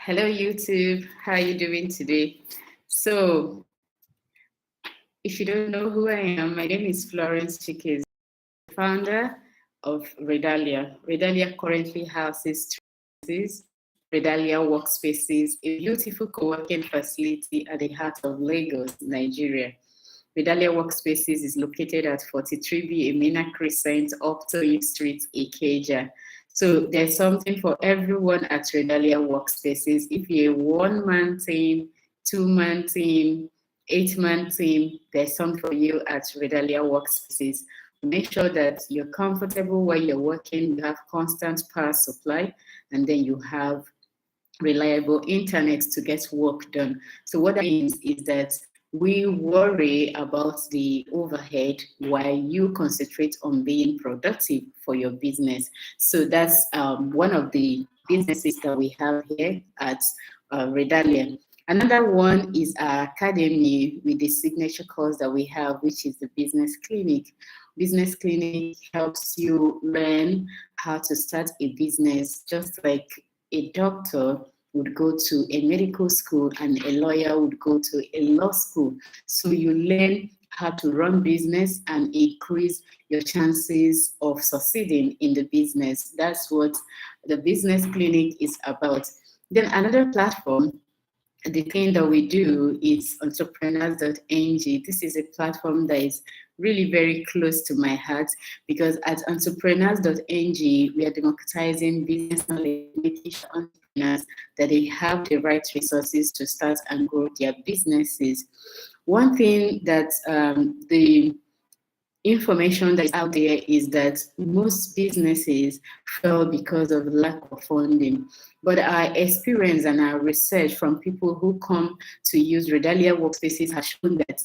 Hello, YouTube. How are you doing today? So, if you don't know who I am, my name is Florence Chikez, founder of Redalia. Redalia currently houses three offices, Redalia Workspaces, a beautiful co-working facility at the heart of Lagos, Nigeria. Redalia Workspaces is located at 43B Emina Crescent, up to Street, Ikeja. So there's something for everyone at Redalia Workspaces. If you're a one-man team, two-man team, eight-man team, there's something for you at Redalia Workspaces. Make sure that you're comfortable while you're working, you have constant power supply, and then you have reliable internet to get work done. So what that means is that we worry about the overhead while you concentrate on being productive for your business. So that's one of the businesses that we have here at Redalia. Another one is our academy with the signature course that we have, which is the Business Clinic. Business Clinic helps you learn how to start a business, just like a doctor would go to a medical school and a lawyer would go to a law school. So you learn how to run business and increase your chances of succeeding in the business. That's what the Business Clinic is about. Then another platform, the thing that we do is Entrepreneurs.ng. This is a platform that is really very close to my heart because at Entrepreneurs.ng, we are democratizing business knowledge, making sure entrepreneurs that they have the right resources to start and grow their businesses. One thing that the information that is out there is that most businesses fail because of lack of funding. But our experience and our research from people who come to use Redalia Workspaces has shown that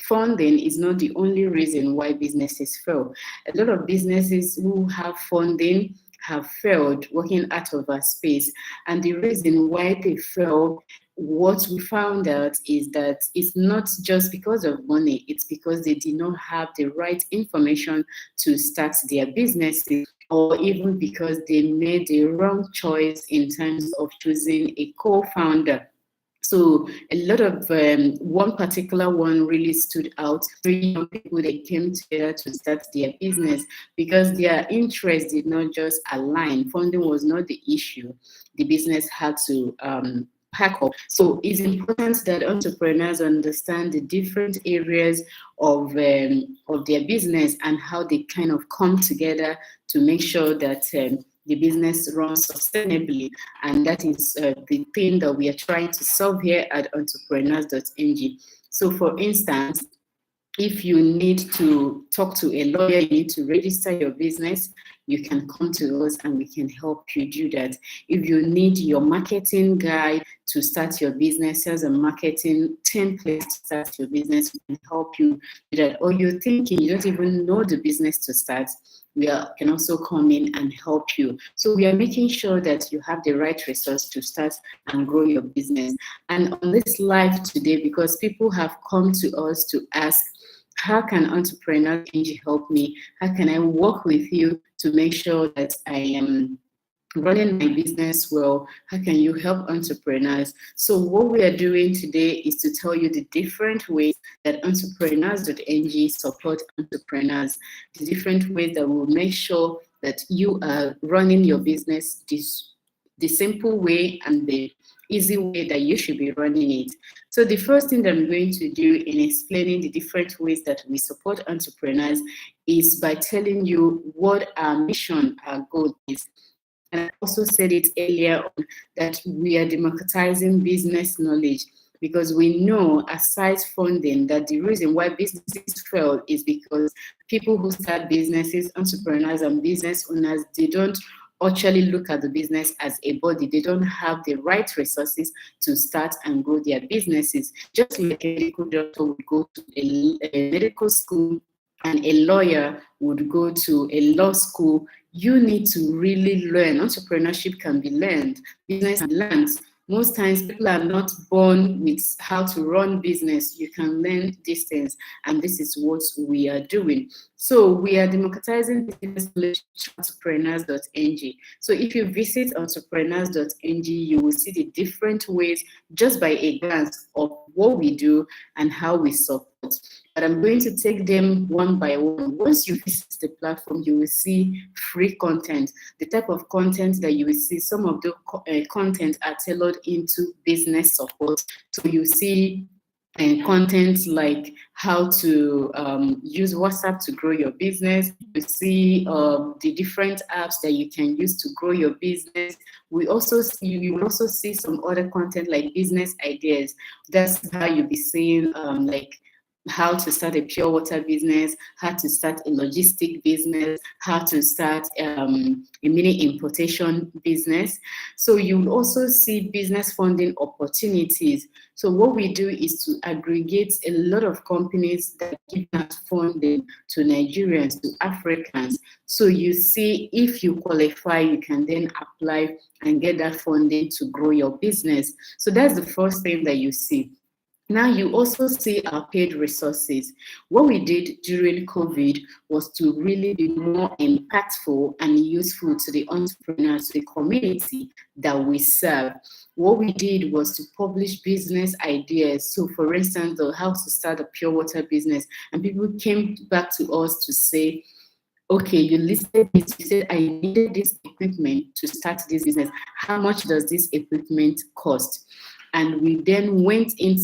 funding is not the only reason why businesses fail. A lot of businesses who have funding have failed working out of our space. And the reason why they fail, what we found out is that it's not just because of money, it's because they did not have the right information to start their businesses, or even because they made the wrong choice in terms of choosing a co-founder. So a lot of one particular one really stood out. 3 young people, they came together to start their business because their interests did not just align. Funding was not the issue. The business had to pack up. So it's important that entrepreneurs understand the different areas of their business and how they kind of come together to make sure that the business runs sustainably. And that is the thing that we are trying to solve here at Entrepreneurs.ng. So for instance, if you need to talk to a lawyer, you need to register your business, you can come to us and we can help you do that. If you need your marketing guide to start your business, sales and marketing template to start your business, we can help you do that. Or you're thinking you don't even know the business to start, we can also come in and help you. So we are making sure that you have the right resource to start and grow your business. And on this live today, because people have come to us to ask, how can Entrepreneurs.ng help me? How can I work with you to make sure that I am running my business well? How can you help entrepreneurs? So what we are doing today is to tell you the different ways that Entrepreneurs.ng support entrepreneurs, the different ways that will make sure that you are running your business the simple way and the easy way that you should be running it. So the first thing that I'm going to do in explaining the different ways that we support entrepreneurs is by telling you what our mission, our goal is. And I also said it earlier on that we are democratizing business knowledge because we know, aside funding, that the reason why businesses fail is because people who start businesses, entrepreneurs and business owners, they don't actually look at the business as a body. They don't have the right resources to start and grow their businesses. Just like a medical doctor would go to a medical school and a lawyer would go to a law school, you need to really learn. Entrepreneurship can be learned, business can be learned. Most times people are not born with how to run business. You can learn these things, and this is what we are doing. So we are democratizing business knowledge through Entrepreneurs.ng. So if you visit Entrepreneurs.ng, you will see the different ways just by a glance of what we do and how we support. But I'm going to take them one by one. Once you visit the platform, you will see free content. The type of content that you will see, some of the content are tailored into business support. So you see content like how to use WhatsApp to grow your business. You see the different apps that you can use to grow your business. You will also see some other content like business ideas. That's how you'll be seeing like how to start a pure water business, how to start a logistic business, how to start a mini importation business. So you'll also see business funding opportunities. So what we do is to aggregate a lot of companies that give that funding to Nigerians, to Africans. So you see if you qualify, you can then apply and get that funding to grow your business. So that's the first thing that you see. Now you also see our paid resources. What we did during COVID was to really be more impactful and useful to the entrepreneurs, to the community that we serve. What we did was to publish business ideas. So for instance, how to start a pure water business. And people came back to us to say, okay, you listed this, you said I needed this equipment to start this business. How much does this equipment cost? And we then went in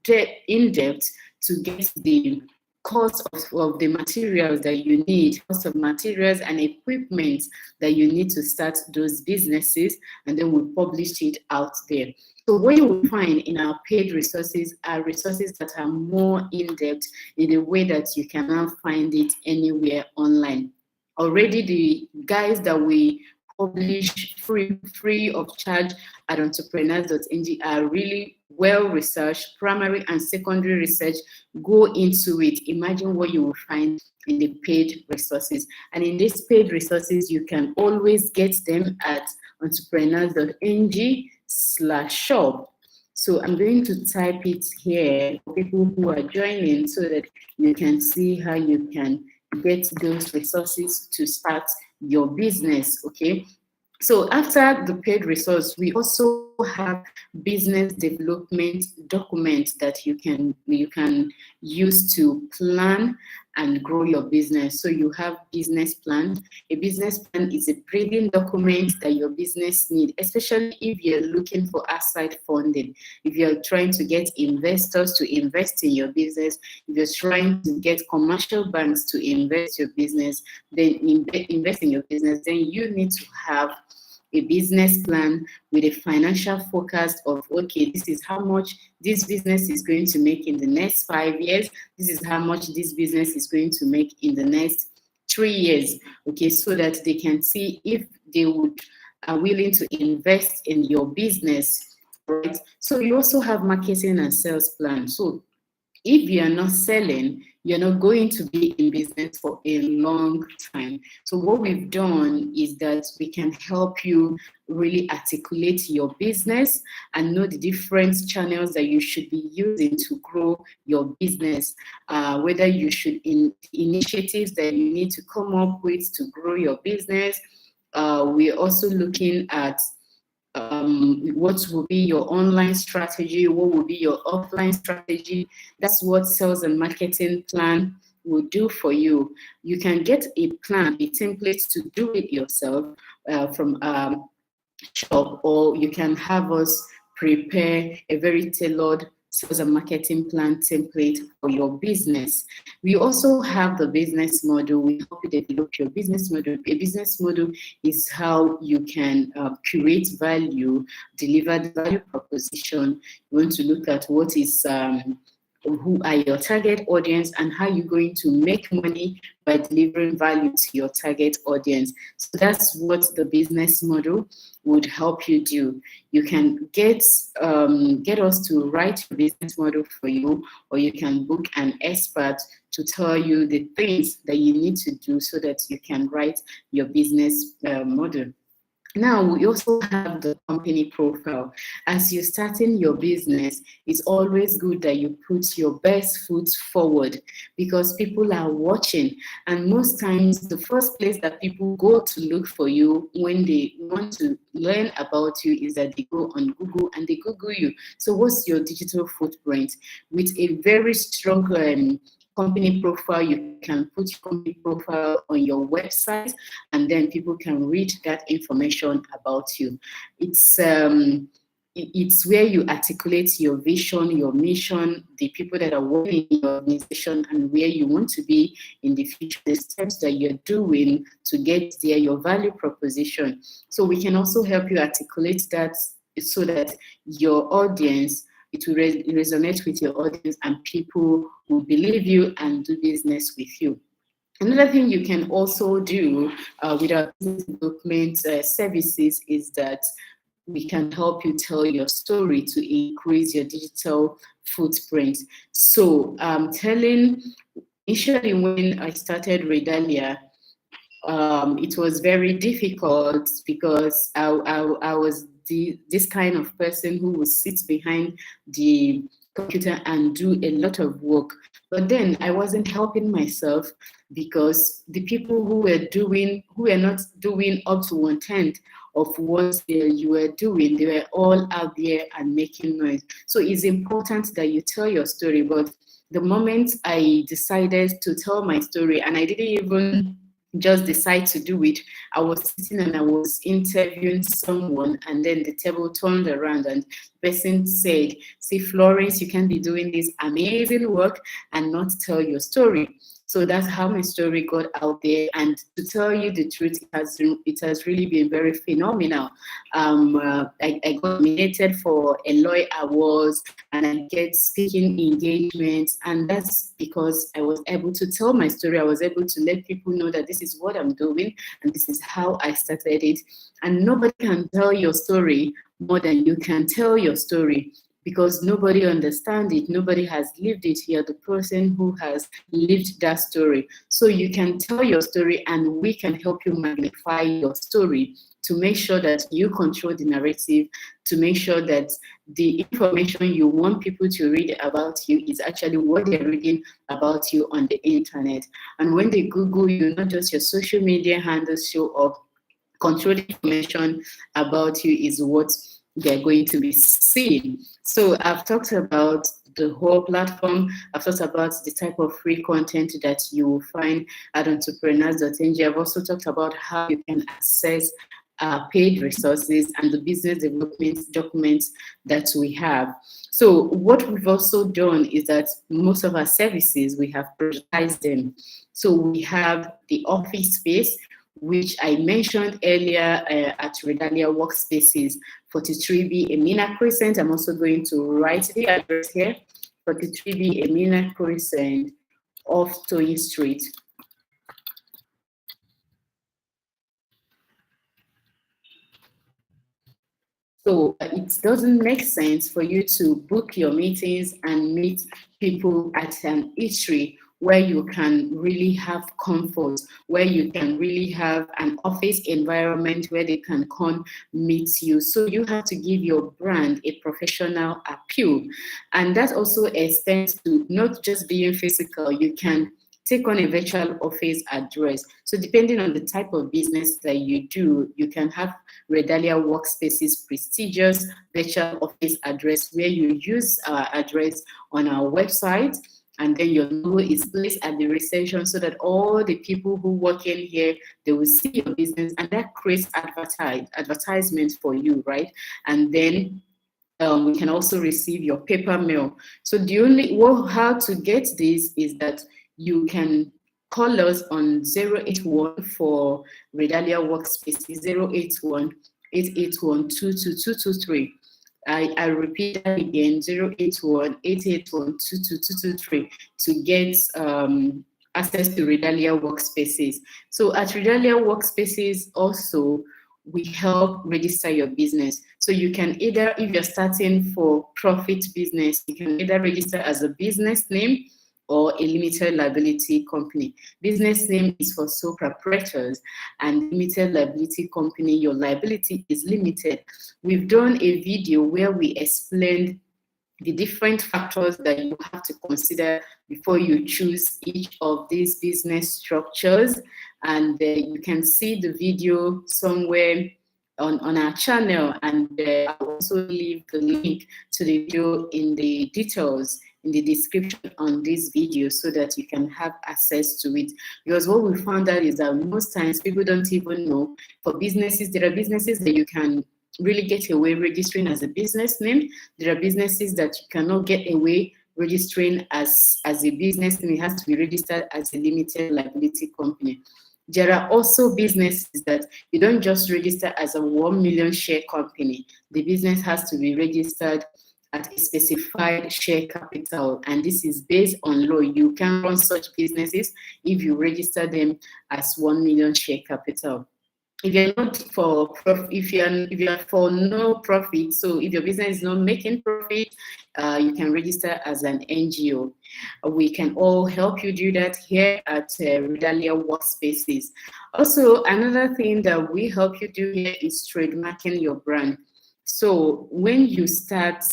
depth to get the cost of the materials that you need, cost of materials and equipment that you need to start those businesses, and then we published it out there. So what you will find in our paid resources are resources that are more in-depth in a way that you cannot find it anywhere online. Already the guys that we publish free of charge at Entrepreneurs.ng are really well researched. Primary and secondary research go into it. Imagine what you will find in the paid resources. And in these paid resources, you can always get them at Entrepreneurs.ng/shop. So I'm going to type it here for people who are joining so that you can see how you can get those resources to start your business, okay? So after the paid resource, we also have business development documents that you can use to plan and grow your business. So you have business plan. A business plan is a breathing document that your business needs, especially if you're looking for outside funding. If you're trying to get investors to invest in your business, if you're trying to get commercial banks to invest your business, then invest in your business, then you need to have a business plan with a financial forecast of, okay, this is how much this business is going to make in the next 5 years. This is how much this business is going to make in the next 3 years, okay, so that they can see if they are willing to invest in your business, right? So you also have marketing and sales plan. So if you are not selling, you're not going to be in business for a long time. So what we've done is that we can help you really articulate your business and know the different channels that you should be using to grow your business, whether you should initiatives that you need to come up with to grow your business. We're also looking at what will be your online strategy, what will be your offline strategy. That's what sales and marketing plan will do for you. You can get a plan, a template to do it yourself from shop, or you can have us prepare a very tailored sales and marketing plan template for your business. We also have the business model. We help you develop your business model. A business model is how you can create value, deliver the value proposition. You want to look at what is who are your target audience and how you're going to make money by delivering value to your target audience. So that's what the business model would help you do. You can get us to write your business model for you, or you can book an expert to tell you the things that you need to do so that you can write your business model. Now, we also have the company profile. As you're starting your business, it's always good that you put your best foot forward because people are watching. And most times, the first place that people go to look for you when they want to learn about you is that they go on Google and they Google you. So, what's your digital footprint? With a very strong company profile, you can put your company profile on your website, and then people can read that information about you. It's where you articulate your vision, your mission, the people that are working in your organization, and where you want to be in the future, the steps that you're doing to get there, your value proposition. So we can also help you articulate that so that your audience, it will resonate with your audience, and people will believe you and do business with you. Another thing you can also do with our business development services is that we can help you tell your story to increase your digital footprint. So, initially when I started Redalia, it was very difficult because I was this kind of person who would sit behind the computer and do a lot of work. But then I wasn't helping myself because the people who were not doing up to 1/10 of what you were doing, they were all out there and making noise. So it's important that you tell your story. But the moment I decided to tell my story, and I didn't even just decide to do it. I was sitting and I was interviewing someone, and then the table turned around and the person said, "See, Florence, you can be doing this amazing work and not tell your story." So that's how my story got out there. And to tell you the truth, it has really been very phenomenal. I got nominated for a lawyer awards, and I get speaking engagements, and that's because I was able to tell my story. I was able to let people know that this is what I'm doing and this is how I started it. And nobody can tell your story more than you can tell your story, because nobody understands it, nobody has lived it. You're the person who has lived that story. So you can tell your story, and we can help you magnify your story to make sure that you control the narrative, to make sure that the information you want people to read about you is actually what they're reading about you on the internet. And when they Google you, not just your social media handles show up, controlled information about you is what they're going to be seeing. So I've talked about the whole platform. I've talked about the type of free content that you will find at Entrepreneurs.ng. I've also talked about how you can access paid resources and the business development documents that we have. So what we've also done is that most of our services, we have prioritized them. So we have the office space, which I mentioned earlier at Redalia Workspaces, 43B Emina Crescent. I'm also going to write the address here, 43B Emina Crescent off Toyin Street. So it doesn't make sense for you to book your meetings and meet people at an eatery where you can really have comfort, where you can really have an office environment where they can come meet you. So you have to give your brand a professional appeal. And that also extends to not just being physical. You can take on a virtual office address. So depending on the type of business that you do, you can have Redalia Workspaces prestigious virtual office address, where you use our address on our website, and then your logo is placed at the reception so that all the people who work in here, they will see your business, and that creates advertisement for you, right? And then we can also receive your paper mail. So the only how to get this is that you can call us on 081 for Redalia Workspaces, 081 881 22223. I repeat that again, 081 881 22223 to get access to Redalia Workspaces. So at Redalia Workspaces also, we help register your business. So you can either, if you're starting for profit business, you can either register as a business name, or a limited liability company. Business name is for sole proprietors, and limited liability company, your liability is limited. We've done a video where we explained the different factors that you have to consider before you choose each of these business structures. And you can see the video somewhere on our channel, and I'll also leave the link to the video in the details in the description on this video so that you can have access to it. Because what we found out is that most times people don't even know. For businesses, there are businesses that you can really get away registering as a business name. There are businesses that you cannot get away registering as a business name. It has to be registered as a limited liability company. There are also businesses that you don't just register as a 1 million share company. The business has to be registered at a specified share capital, and this is based on law. You can run such businesses if you register them as 1 million share capital. If you're not for profit, if you're for no profit, so if your business is not making profit, you can register as an NGO. We can all help you do that here at Redalia Workspaces. Also, another thing that we help you do here is trademarking your brand. So when you start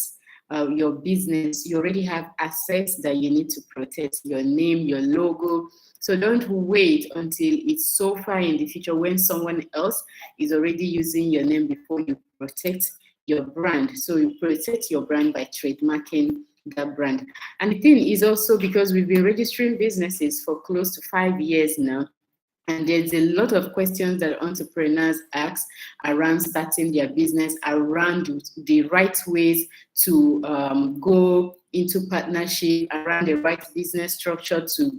your business, you already have assets that you need to protect: your name, your logo. So don't wait until it's so far in the future when someone else is already using your name before you protect your brand. So you protect your brand by trademarking that brand. And the thing is also, because we've been registering businesses for close to 5 years now, and there's a lot of questions that entrepreneurs ask around starting their business, around the right ways to go into partnership, around the right business structure to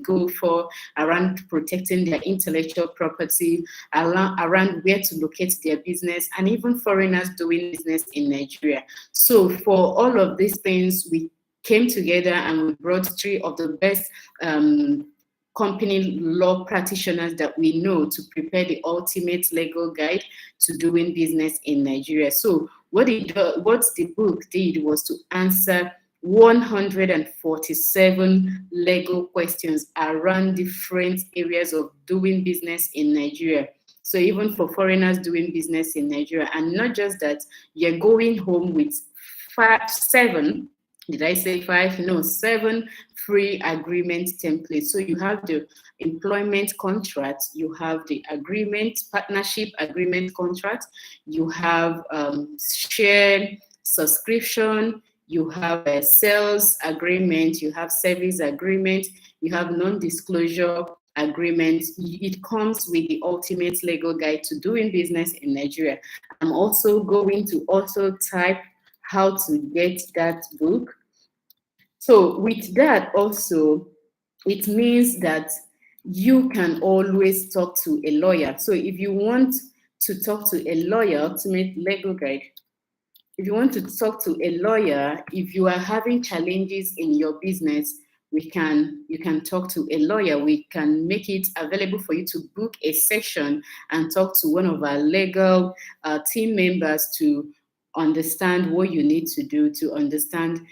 go for, around protecting their intellectual property, around where to locate their business, and even foreigners doing business in Nigeria. So for all of these things, we came together and we brought 3 of the best company law practitioners that we know to prepare the ultimate legal guide to doing business in Nigeria. So what the book did was to answer 147 legal questions around different areas of doing business in Nigeria. So even for foreigners doing business in Nigeria, and not just that, you're going home with 7 did I say 5? No, 7 free agreement templates. So you have the employment contract, you have the agreement, partnership agreement contract, you have share subscription, you have a sales agreement, you have service agreement, you have non-disclosure agreement. It comes with the ultimate legal guide to doing business in Nigeria. I'm also going to also type how to get that book. So with that also, it means that you can always talk to a lawyer. So if you want to talk to a lawyer, ultimate legal guide, if you want to talk to a lawyer, if you are having challenges in your business, you can talk to a lawyer. We can make it available for you to book a session and talk to one of our legal team members to understand what you need to do, to understand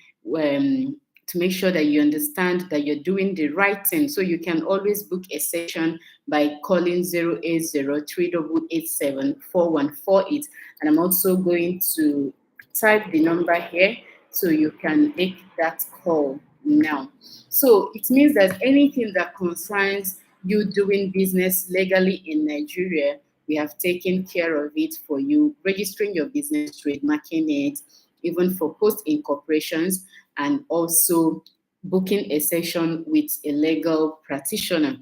to make sure that you understand that you're doing the right thing. So you can always book a session by calling 080-3887-4148. And I'm also going to type the number here so you can make that call now. So it means that anything that concerns you doing business legally in Nigeria, we have taken care of it for you, registering your business, trademarking it, even for post incorporations, and also booking a session with a legal practitioner.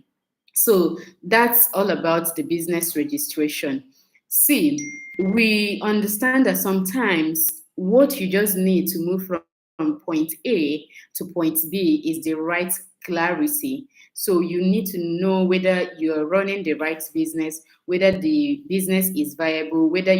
So that's all about the business registration. See, we understand that sometimes what you just need to move from point A to point B is the right clarity. So you need to know whether you're running the right business, whether the business is viable, whether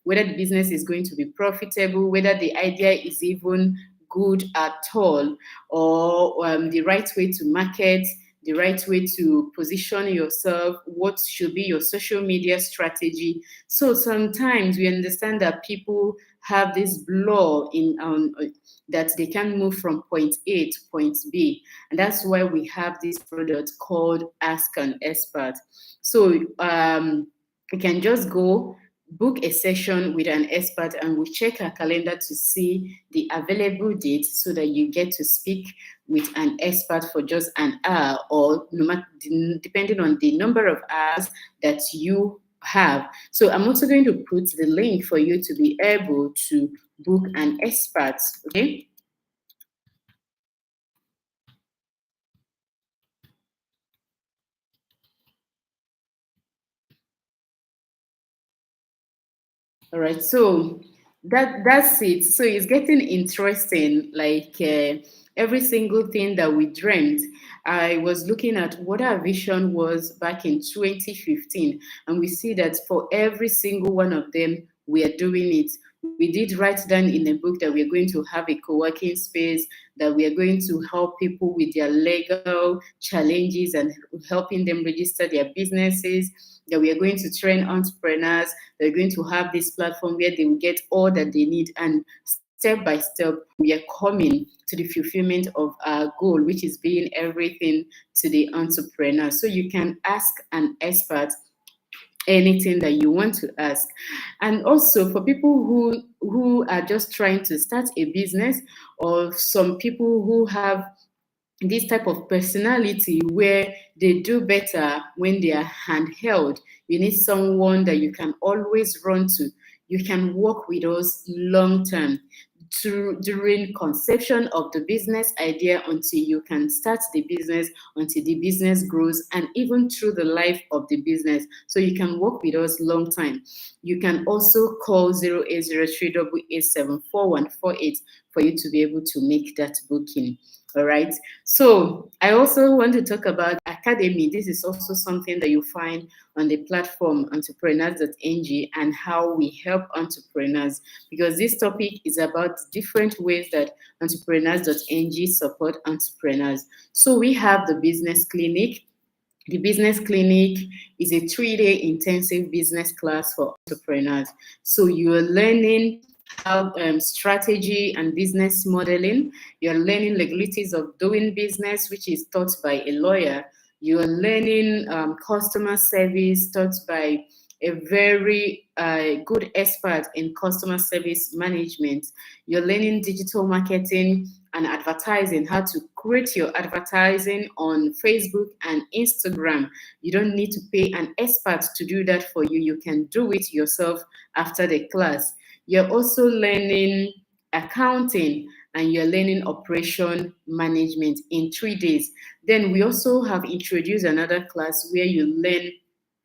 whether the business is going to be profitable, whether the idea is even good at all, or the right way to market, the right way to position yourself, what should be your social media strategy. So sometimes we understand that people have this blur in that they can move from point A to point B. And that's why we have this product called Ask an Expert. So you can just go book a session with an expert, and we check our calendar to see the available dates so that you get to speak with an expert for just an hour, or no matter, depending on the number of hours that you have. So I'm also going to put the link for you to be able to book an expert. Okay. All right, so that's it. So it's getting interesting. Like every single thing that we dreamed, I was looking at what our vision was back in 2015, and we see that for every single one of them, we are doing it. We did write down in a book that we are going to have a co-working space, that we are going to help people with their legal challenges and helping them register their businesses, that we are going to train entrepreneurs. They're going to have this platform where they will get all that they need. And step by step, we are coming to the fulfillment of our goal, which is being everything to the entrepreneur. So you can ask an expert anything that you want to ask. And also for people who are just trying to start a business, or some people who have this type of personality where they do better when they are handheld. You need someone that you can always run to. You can work with us long term, during conception of the business idea until you can start the business, until the business grows, and even through the life of the business. So you can work with us long time. You can also call 080388744148 for you to be able to make that booking. All right. So I also want to talk about Academy. This is also something that you find on the platform Entrepreneurs.ng, and how we help entrepreneurs, because this topic is about different ways that Entrepreneurs.ng support entrepreneurs. So we have the business clinic. The business clinic is a 3-day intensive business class for entrepreneurs. So you are learning how strategy and business modeling. You're learning legalities of doing business, which is taught by a lawyer. You are learning customer service, taught by a very good expert in customer service management. You're learning digital marketing and advertising, how to create your advertising on Facebook and Instagram. You don't need to pay an expert to do that for you. You can do it yourself after the class. You're also learning accounting, and you're learning operation management in 3 days. Then we also have introduced another class where you learn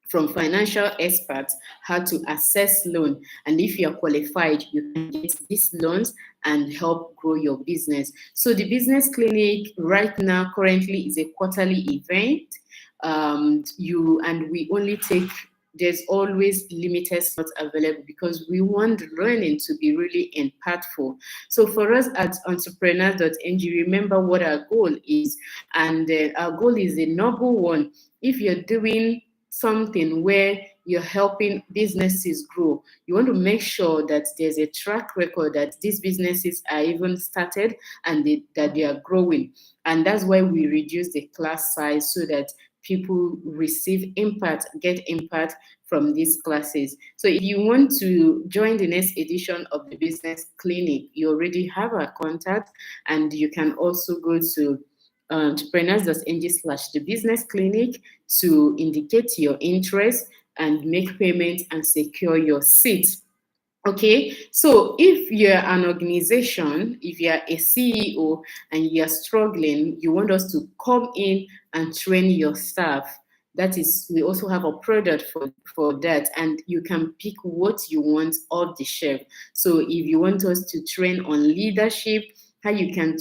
from financial experts how to assess loan, and if you are qualified, you can get these loans and help grow your business. So the business clinic right now currently is a quarterly event. We only take, there's always limited slots available, because we want learning to be really impactful. So for us at Entrepreneurs.ng, remember what our goal is, and our goal is a noble one. If you're doing something where you're helping businesses grow, you want to make sure that there's a track record that these businesses are even started, and that they are growing. And that's why we reduce the class size, so that people receive impact, get impact from these classes. So if you want to join the next edition of the business clinic, you already have our contact, and you can also go to Entrepreneurs.ng/the business clinic to indicate your interest and make payment and secure your seat. Okay, so if you're an organization, if you're a CEO and you're struggling, you want us to come in and train your staff. That is, we also have a product for that, and you can pick what you want off the shelf. So if you want us to train on leadership, how you can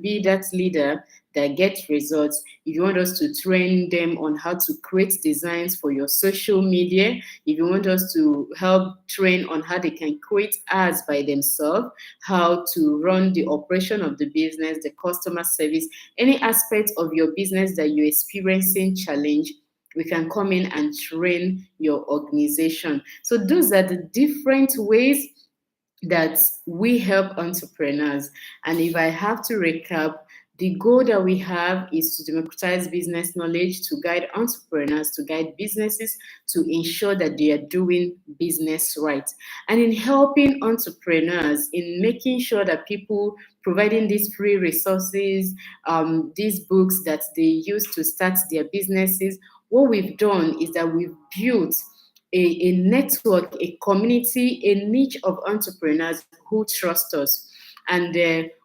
be that leader that gets results. If you want us to train them on how to create designs for your social media, if you want us to help train on how they can create ads by themselves, how to run the operation of the business, the customer service, any aspect of your business that you're experiencing challenge, we can come in and train your organization. So those are the different ways that we help entrepreneurs. And if I have to recap, the goal that we have is to democratize business knowledge, to guide entrepreneurs, to guide businesses, to ensure that they are doing business right. And in helping entrepreneurs, in making sure that people providing these free resources, these books that they use to start their businesses, what we've done is that we've built a network, a community, a niche of entrepreneurs who trust us. And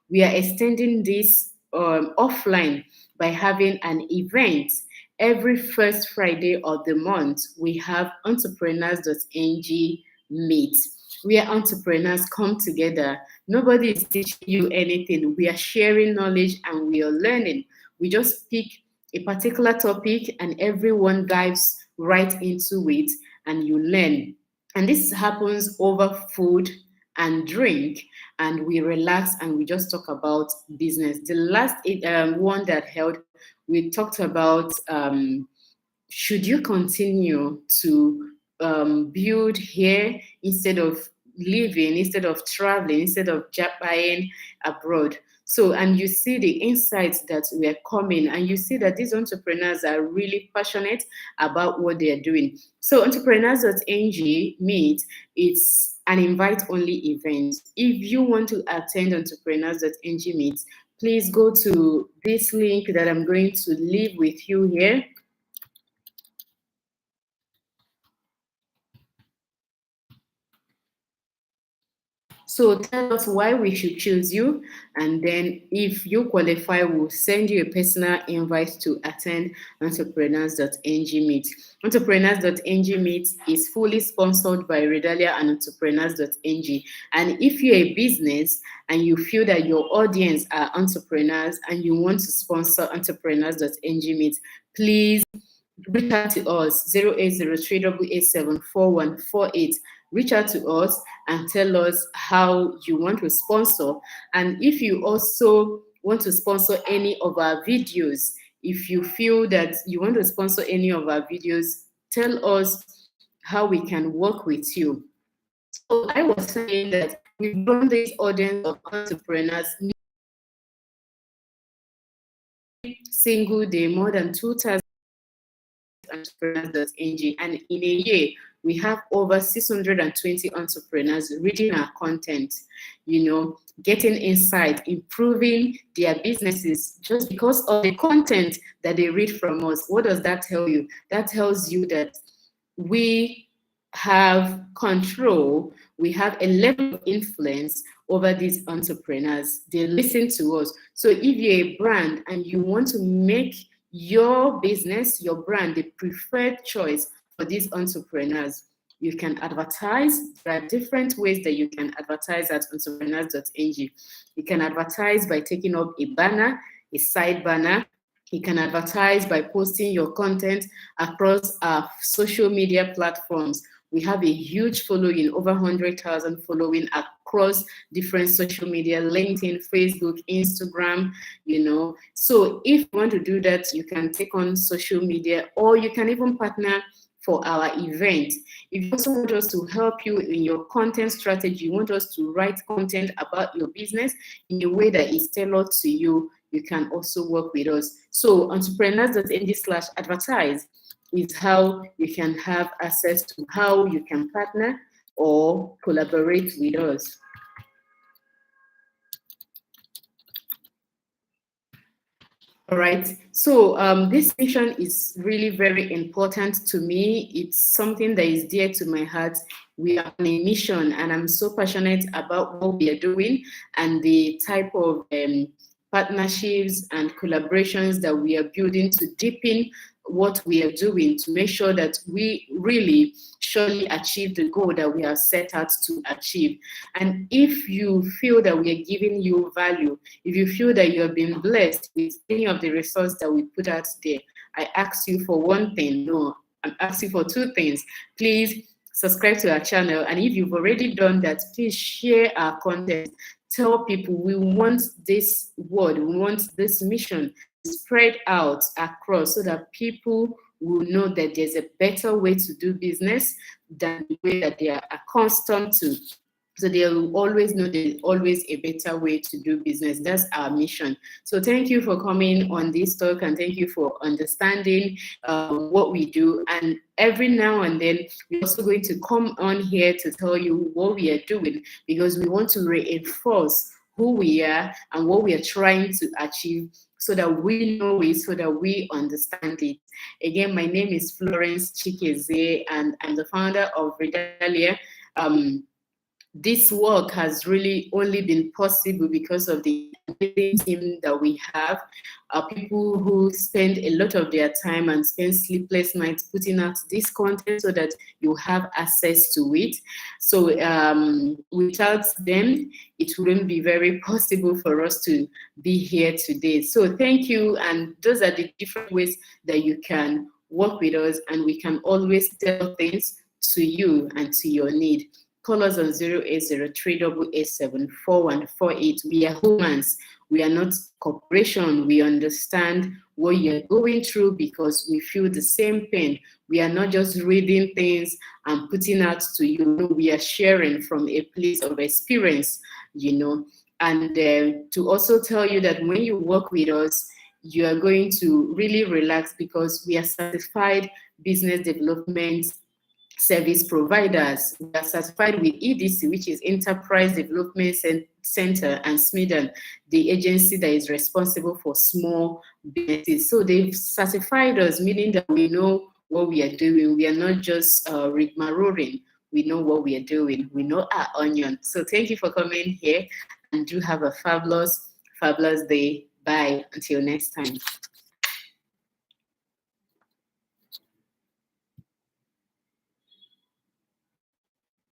we are extending this offline by having an event. Every first Friday of the month, we have Entrepreneurs.ng meet, where entrepreneurs come together. Nobody is teaching you anything. We are sharing knowledge and we are learning. We just pick a particular topic and everyone dives right into it and you learn. And this happens over food and drink, and we relax and we just talk about business. The last one that held, we talked about should you continue to build here instead of living, instead of traveling, instead of buying abroad. So, and you see the insights that were coming, and you see that these entrepreneurs are really passionate about what they are doing. So, Entrepreneurs.ng meet, it's an invite only event. If you want to attend Entrepreneurs.ng meet, please go to this link that I'm going to leave with you here. So tell us why we should choose you, and then if you qualify, we'll send you a personal invite to attend Entrepreneurs.ng meet. Entrepreneurs.ng meet is fully sponsored by Redalia and Entrepreneurs.ng. And if you're a business and you feel that your audience are entrepreneurs and you want to sponsor Entrepreneurs.ng meet, please reach out to us 08038874148. Reach out to us and tell us how you want to sponsor. And if you also want to sponsor any of our videos, if you feel that you want to sponsor any of our videos, tell us how we can work with you. So I was saying that we've grown this audience of entrepreneurs single day, more than 2,000 Entrepreneurs.ng, and in a year we have over 620 entrepreneurs reading our content, getting insight, improving their businesses just because of the content that they read from us. What does that tell you? That tells you that we have control, we have a level of influence over these entrepreneurs. They listen to us. So if you're a brand and you want to make your business, your brand, the preferred choice for these entrepreneurs, you can advertise. There are different ways that you can advertise at Entrepreneurs.ng. You can advertise by taking up a banner, a side banner. You can advertise by posting your content across our social media platforms. We have a huge following, over 100,000 following across different social media, LinkedIn, Facebook, Instagram, So if you want to do that, you can take on social media, or you can even partner for our event. If you also want us to help you in your content strategy, you want us to write content about your business in a way that is tailored to you, you can also work with us. So Entrepreneurs.ng/advertise is how you can have access to how you can partner or collaborate with us. All right, so this mission is really very important to me. It's something that is dear to my heart. We are on a mission, and I'm so passionate about what we are doing and the type of partnerships and collaborations that we are building to deepen what we are doing, to make sure that we really surely achieve the goal that we have set out to achieve. And if you feel that we are giving you value, if you feel that you have been blessed with any of the resources that we put out there, I ask you for one thing. No, I'm asking for two things. Please subscribe to our channel, and if you've already done that, please share our content. Tell people we want this word, we want this mission spread out across so that people will know that there's a better way to do business than the way that they are accustomed to. So they will always know there's always a better way to do business. That's our mission. So thank you for coming on this talk, and thank you for understanding what we do. And every now and then, we're also going to come on here to tell you what we are doing, because we want to reinforce who we are and what we are trying to achieve, so that we know it, so that we understand it. Again, my name is Florence Chikeze, and I'm the founder of Redalia. This work has really only been possible because of the amazing team that we have, people who spend a lot of their time and spend sleepless nights putting out this content so that you have access to it. So without them, it wouldn't be very possible for us to be here today. So thank you, and those are the different ways that you can work with us, and we can always tell things to you and to your need. Call us on 08038874148. We are humans. We are not corporation. We understand what you're going through because we feel the same pain. We are not just reading things and putting out to you. We are sharing from a place of experience, And to also tell you that when you work with us, you are going to really relax, because we are certified business development service providers. We are certified with EDC, which is Enterprise Development Center, and SMIDAN, the agency that is responsible for small businesses. So they've certified us, meaning that we know what we are doing. We are not just rigmaroling. We know what we are doing. We know our onion. So thank you for coming here, and do have a fabulous, fabulous day. Bye. Until next time.